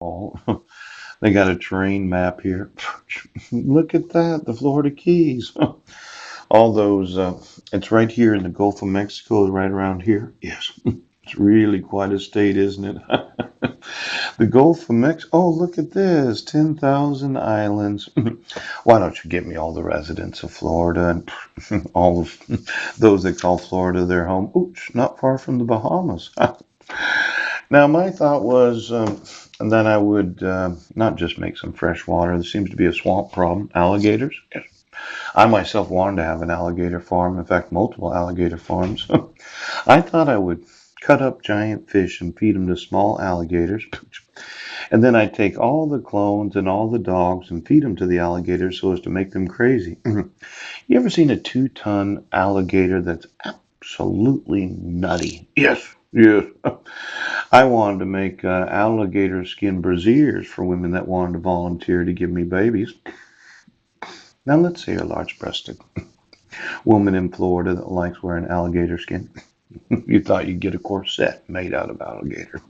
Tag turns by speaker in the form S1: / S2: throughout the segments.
S1: Oh, they got a terrain map here. Look at that, the Florida Keys. All those, it's right here in the Gulf of Mexico, right around here. Yes, it's really quite a state, isn't it? The Gulf of Mexico. Oh, look at this, 10,000 islands. Why don't you get me all the residents of Florida and all of those that call Florida their home? Oops, not far from the Bahamas. Now, my thought was that I would not just make some fresh water. There seems to be a swamp problem. Alligators. I myself wanted to have an alligator farm, in fact, multiple alligator farms. I thought I would cut up giant fish and feed them to small alligators. And then I'd take all the clones and all the dogs and feed them to the alligators so as to make them crazy. You ever seen a 2-ton alligator that's absolutely nutty? Yes, yes. I wanted to make alligator skin brassieres for women that wanted to volunteer to give me babies. Now, let's say a large breasted woman in Florida that likes wearing alligator skin. You thought you'd get a corset made out of alligator.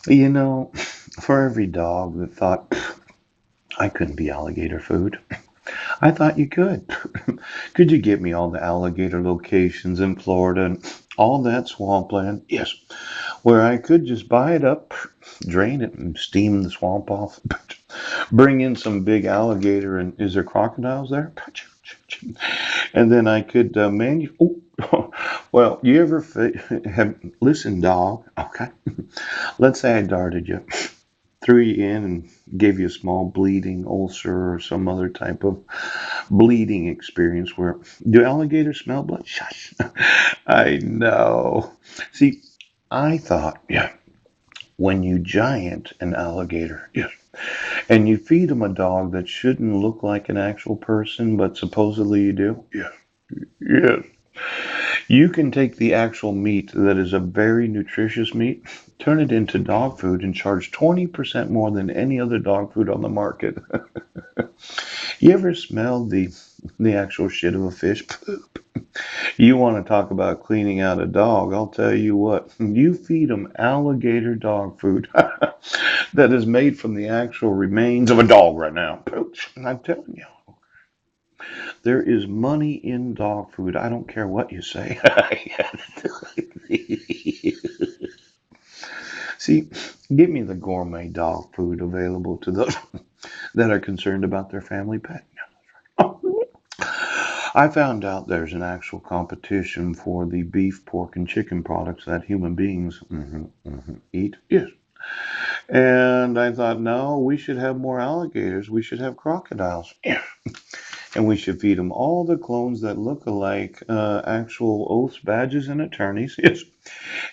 S1: You know, for every dog that thought I couldn't be alligator food, I thought you could. Could you get me all the alligator locations in Florida and all that swampland? Yes, where I could just buy it up, drain it, and steam the swamp off. Bring in some big alligator, and is there crocodiles there? And then I could Oh, well, you ever have listen, dog? Okay, let's say I darted you, threw you in, and gave you a small bleeding ulcer or some other type of bleeding experience. Where do alligators smell blood? Shush. I know. See, I thought, yeah, when you giant an alligator, yes, and you feed them a dog that shouldn't look like an actual person, but supposedly you do, yes, yes, you can take the actual meat that is a very nutritious meat, turn it into dog food, and charge 20% more than any other dog food on the market. You ever smelled the actual shit of a fish poop? You want to talk about cleaning out a dog? I'll tell you what. You feed them alligator dog food that is made from the actual remains of a dog right now. I'm telling you, there is money in dog food. I don't care what you say. See, give me the gourmet dog food available to those that are concerned about their family pet. I found out there's an actual competition for the beef, pork, and chicken products that human beings eat. Yes. And I thought, no, we should have more alligators. We should have crocodiles. Yeah. And we should feed them all the clones that look alike actual oaths, badges, and attorneys. Yes.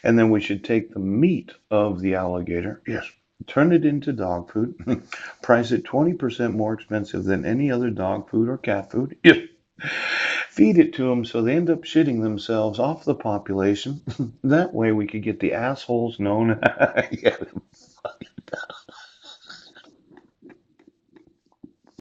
S1: And then we should take the meat of the alligator. Yes. Turn it into dog food. Price it 20% more expensive than any other dog food or cat food. Yes. Feed it to them so they end up shitting themselves off the population. That way we could get the assholes known. Yeah,